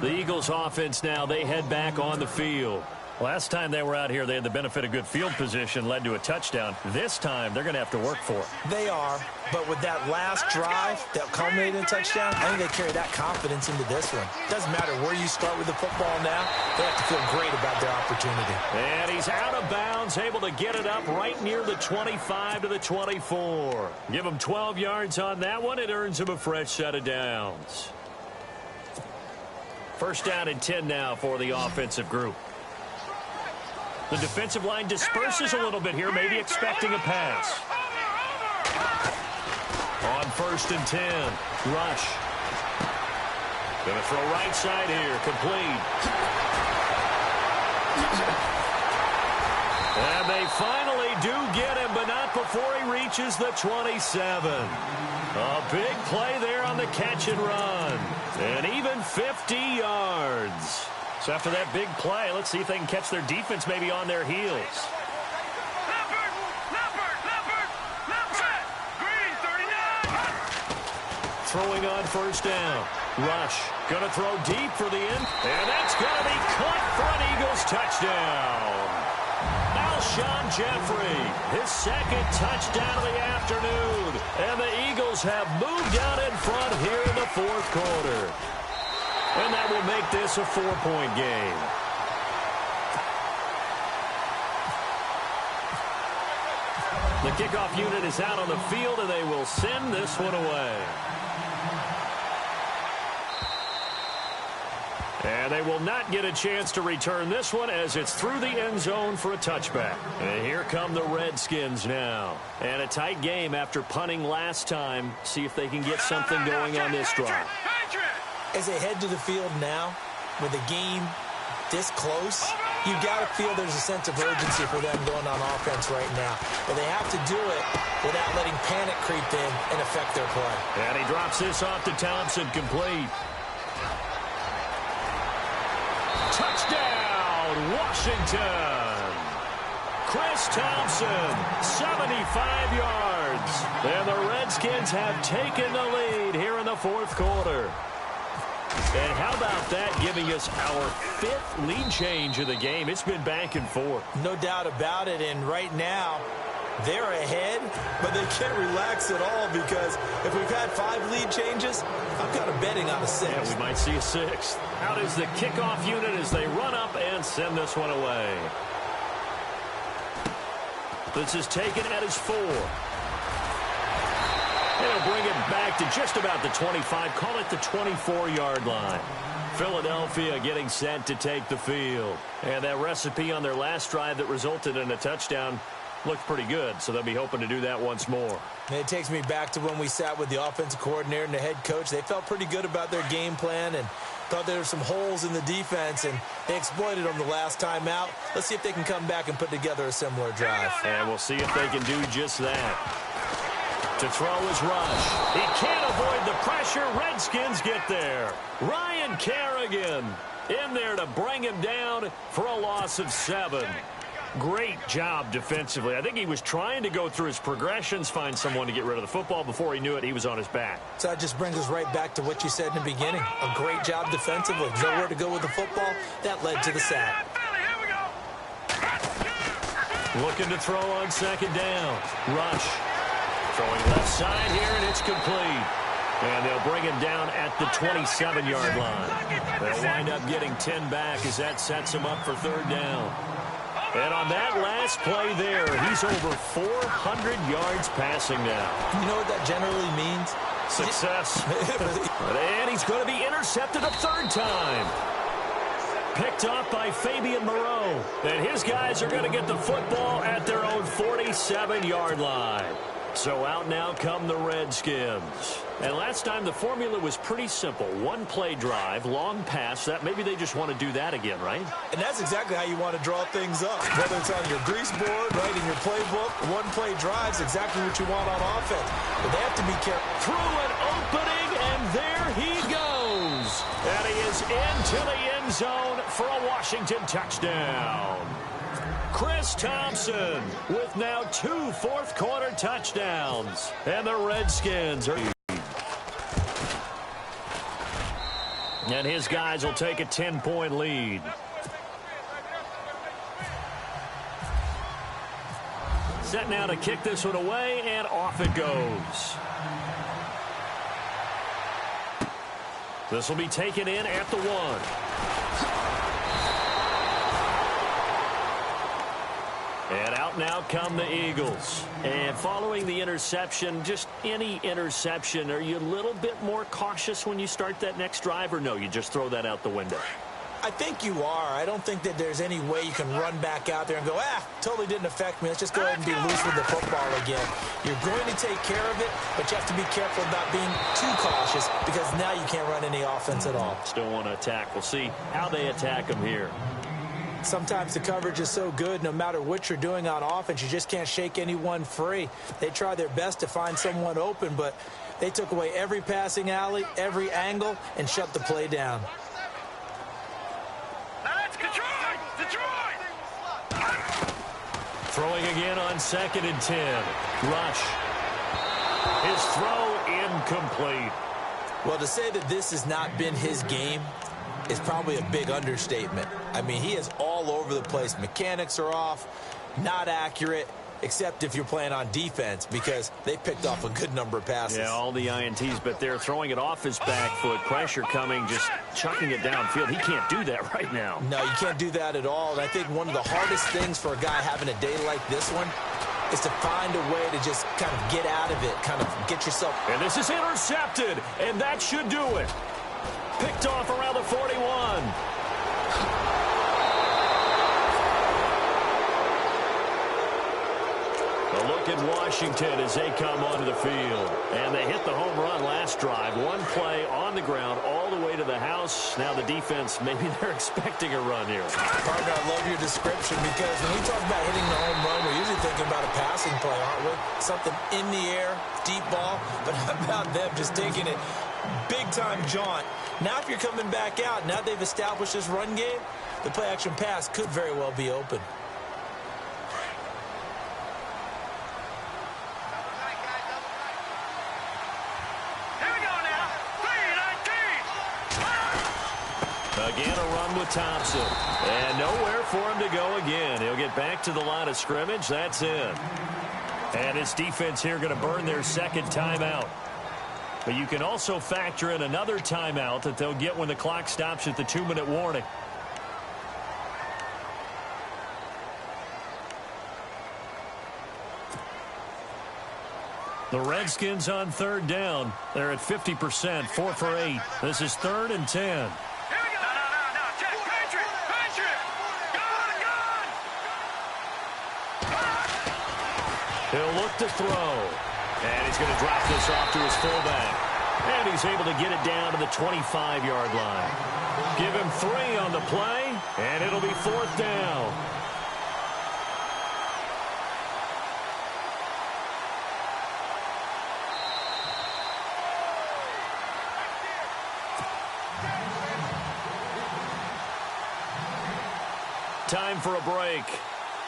The Eagles offense now, they head back on the field. Last time they were out here, they had the benefit of good field position, led to a touchdown. This time, they're going to have to work for it. They are, but with that last drive that culminated in a touchdown, I think they carry that confidence into this one. Doesn't matter where you start with the football now, they have to feel great about their opportunity. And he's out of bounds, able to get it up right near the 25 to the 24. Give him 12 yards on that one. It earns him a fresh set of downs. 1st down and 10 now for the offensive group. The defensive line disperses a little bit here, maybe expecting a pass. On 1st and 10, rush. Going to throw right side here, complete. And they finally do get him, but not before he reaches the 27. A big play there on the catch and run. And even 50 yards. So after that big play, let's see if they can catch their defense maybe on their heels. Throwing on 1st down. Rush. Going to throw deep for the end. And that's going to be caught for an Eagles touchdown. Alshon Jeffrey, his 2nd touchdown of the afternoon. And the Eagles have moved out in front here in the 4th quarter. And that will make this a 4-point game. The kickoff unit is out on the field, and they will send this one away. And they will not get a chance to return this one as it's through the end zone for a touchback. And here come the Redskins now. And a tight game after punting last time. See if they can get something going on this drive. As they head to the field now, with the game this close, You got to feel there's a sense of urgency for them going on offense right now. But they have to do it without letting panic creep in and affect their play. And he drops this off to Thompson, complete. Touchdown, Washington. Chris Thompson, 75 yards. And the Redskins have taken the lead here in the fourth quarter. And how about that, giving us our 5th lead change of the game? It's been back and forth. No doubt about it, and right now, they're ahead, but they can't relax at all because if we've had 5 lead changes, I'm kind of betting on a 6th. Yeah, we might see a 6th. Out is the kickoff unit as they run up and send this one away. This is taken at his 4. They'll bring it back to just about the 25. Call it the 24-yard line. Philadelphia getting set to take the field. And that recipe on their last drive that resulted in a touchdown looked pretty good, so they'll be hoping to do that once more. And it takes me back to when we sat with the offensive coordinator and the head coach. They felt pretty good about their game plan and thought there were some holes in the defense, and they exploited them the last time out. Let's see if they can come back and put together a similar drive. And we'll see if they can do just that. To throw is Rush. He can't avoid the pressure. Redskins get there. Ryan Kerrigan in there to bring him down for a loss of 7. Great job defensively. I think he was trying to go through his progressions, find someone to get rid of the football. Before he knew it, he was on his back. So that just brings us right back to what you said in the beginning. A great job defensively. Nowhere to go with the football. That led to the sack. Looking to throw on second down. Rush. Throwing left side here, and it's complete. And they'll bring him down at the 27-yard line. They'll wind up getting 10 back as that sets him up for 3rd down. And on that last play there, he's over 400 yards passing now. You know what that generally means? Success. And he's going to be intercepted a 3rd time. Picked off by Fabian Moreau. And his guys are going to get the football at their own 47-yard line. So out now come the Redskins. And last time the formula was pretty simple. 1-play drive, long pass. That maybe they just want to do that again, right? And that's exactly how you want to draw things up. Whether it's on your grease board, right, in your playbook, 1-play drive's exactly what you want on offense. But they have to be careful. Through an opening, and there he goes. And he is into the end zone for a Washington touchdown. Chris Thompson with now 2 fourth-quarter touchdowns. And the Redskins are... And his guys will take a 10-point lead. Set now to kick this one away, and off it goes. This will be taken in at the 1. And out now come the Eagles. And following the interception, just any interception, are you a little bit more cautious when you start that next drive, or no, you just throw that out the window? I think you are. I don't think that there's any way you can run back out there and go, totally didn't affect me. Let's just go ahead and be loose with the football again. You're going to take care of it, but you have to be careful about being too cautious because now you can't run any offense at all. Still want to attack. We'll see how they attack them here. Sometimes the coverage is so good, no matter what you're doing on offense, you just can't shake anyone free. They try their best to find someone open, but they took away every passing alley, every angle, and shut the play down. Throwing again on 2nd and 10. Rush. His throw incomplete. Well, to say that this has not been his game is probably a big understatement. I mean, he is all over the place. Mechanics are off, not accurate, except if you're playing on defense because they picked off a good number of passes. Yeah, all the INTs, but they're throwing it off his back foot. Pressure coming, just chucking it downfield. He can't do that right now. No, you can't do that at all. And I think one of the hardest things for a guy having a day like this one is to find a way to just kind of get out of it, kind of get yourself. And this is intercepted, and that should do it. Picked off around the 41. A look look at Washington as they come onto the field. And they hit the home run last drive. One play on the ground all the way to the house. Now the defense, maybe they're expecting a run here. Partner, I love your description because when we talk about hitting the home run, we're usually thinking about a passing play, aren't we? Something in the air, deep ball. But how about them just taking it big-time jaunt? Now if you're coming back out, now they've established this run game, the play-action pass could very well be open. Again, a run with Thompson. And nowhere for him to go again. He'll get back to the line of scrimmage. That's it. And his defense here going to burn their second timeout. But you can also factor in another timeout that they'll get when the clock stops at the 2-minute warning. The Redskins on third down. They're at 50%, 4 for 8. This is 3rd and 10. He'll look to throw. And he's going to drop this off to his fullback. And he's able to get it down to the 25-yard line. Give him 3 on the play, and it'll be 4th down. Time for a break.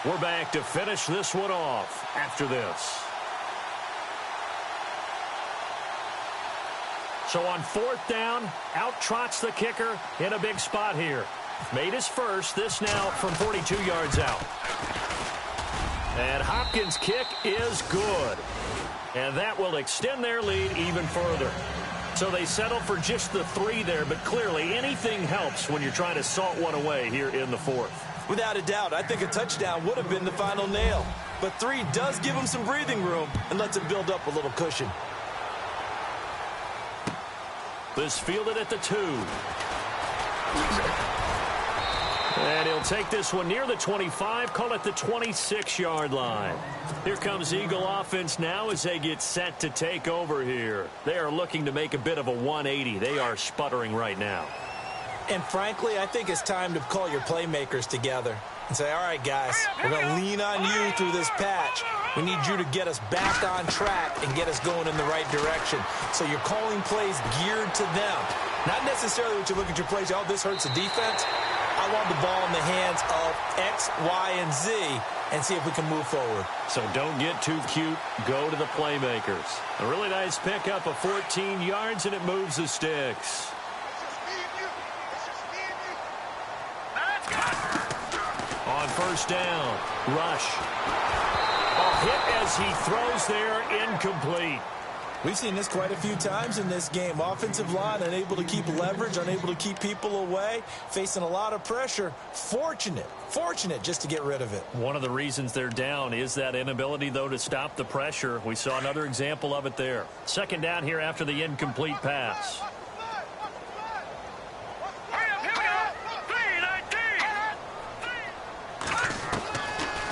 We're back to finish this one off after this. So on 4th down, out trots the kicker in a big spot here. Made his first, this now from 42 yards out. And Hopkins' kick is good. And that will extend their lead even further. So they settle for just the 3 there, but clearly anything helps when you're trying to salt one away here in the 4th. Without a doubt, I think a touchdown would have been the final nail. But 3 does give him some breathing room and lets him build up a little cushion. This fielded at the 2. And he'll take this one near the 25, call it the 26-yard line. Here comes Eagle offense now as they get set to take over here. They are looking to make a bit of a 180. They are sputtering right now. And frankly, I think it's time to call your playmakers together and say, all right, guys, we're going to lean on you through this patch. We need you to get us back on track and get us going in the right direction. So you're calling plays geared to them. Not necessarily what you look at your plays, oh, this hurts the defense. I want the ball in the hands of X, Y, and Z and see if we can move forward. So don't get too cute. Go to the playmakers. A really nice pickup of 14 yards, and it moves the sticks. On 1st down, Rush. A hit as he throws there, incomplete. We've seen this quite a few times in this game. Offensive line unable to keep leverage, unable to keep people away, facing a lot of pressure. Fortunate just to get rid of it. One of the reasons they're down is that inability, though, to stop the pressure. We saw another example of it there. 2nd down here after the incomplete pass.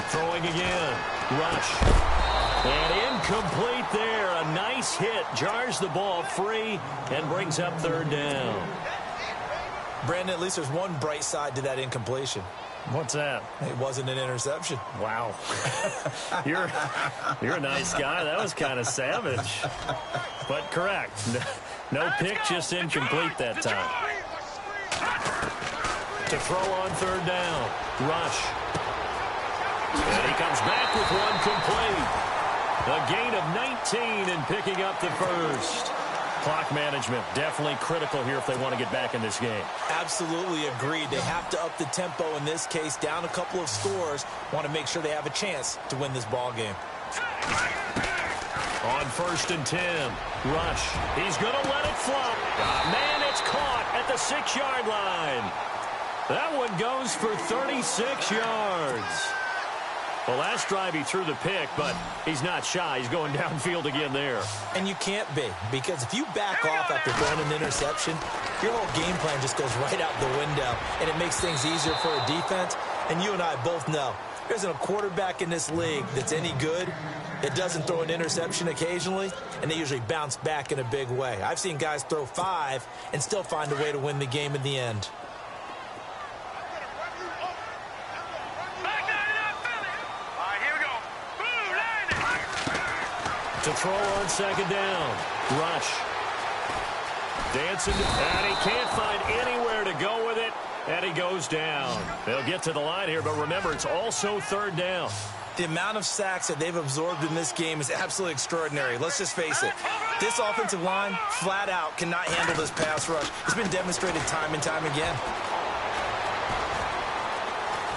Throwing again. Rush. And incomplete there. A nice hit. Jars the ball free and brings up 3rd down. Brandon, at least there's one bright side to that incompletion. What's that? It wasn't an interception. Wow. You're a nice guy. That was kind of savage. But correct. No pick, just incomplete that time. To throw on 3rd down. Rush. And he comes back with one complete. A gain of 19 and picking up the first. Clock management definitely critical here if they want to get back in this game. Absolutely agreed. They have to up the tempo in this case. Down a couple of scores. Want to make sure they have a chance to win this ball game. On 1st and 10. Rush. He's going to let it flop. Man, it's caught at the 6-yard line. That one goes for 36 yards. Well, last drive he threw the pick, but he's not shy. He's going downfield again there. And you can't be, because if you back off after throwing an interception, your whole game plan just goes right out the window, and it makes things easier for a defense. And you and I both know There isn't a quarterback in this league that's any good that doesn't throw an interception occasionally, and they usually bounce back in a big way. I've seen guys throw 5 and still find a way to win the game in the end. To throw on second down. Rush. Dancing, and he can't find anywhere to go with it, and he goes down. They'll get to the line here, but remember, it's also third down. The amount of sacks that they've absorbed in this game is absolutely extraordinary. Let's just face it. This offensive line, flat out, cannot handle this pass rush. It's been demonstrated time and time again.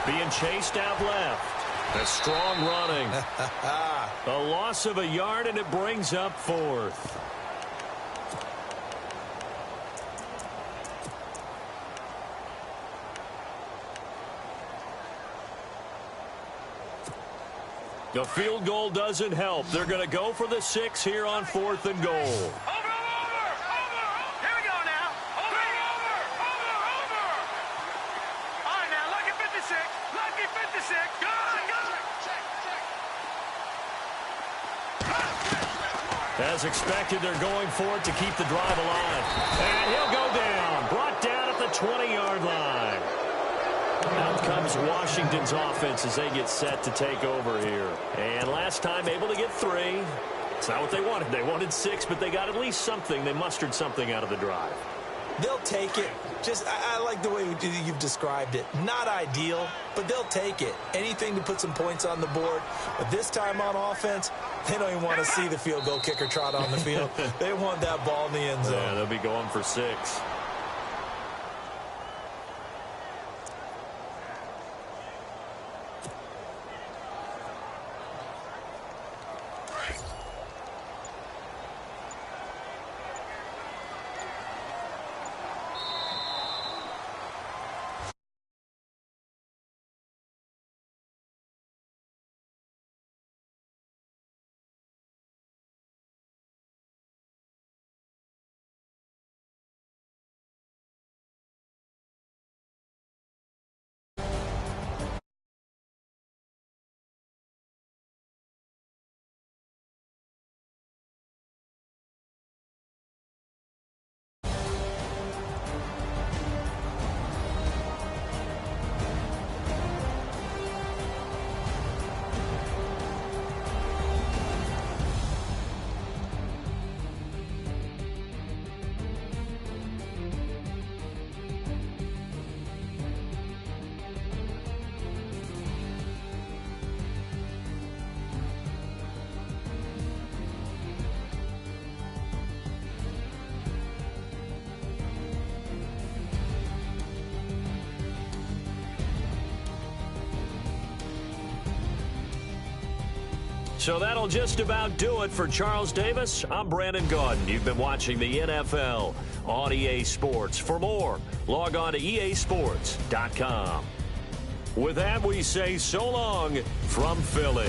Being chased out left. A strong running. A loss of a yard, and it brings up fourth. The field goal doesn't help. They're going to go for the 6 here on 4th and goal. Over. Here we go now. Over. All right, now, lucky 56. Lucky 56. Go. As expected, they're going for it to keep the drive alive. And he'll go down. Brought down at the 20-yard line. Out comes Washington's offense as they get set to take over here. And last time able to get 3. It's not what they wanted. They wanted 6, but they got at least something. They mustered something out of the drive. They'll take it. I like the way you've described it. Not ideal, but they'll take it. Anything to put some points on the board. But this time on offense, they don't even want to see the field goal kicker trot on the field. They want that ball in the end zone. Yeah, they'll be going for 6. So that'll just about do it for Charles Davis. I'm Brandon Gaudin. You've been watching the NFL on EA Sports. For more, log on to easports.com. With that, we say so long from Philly.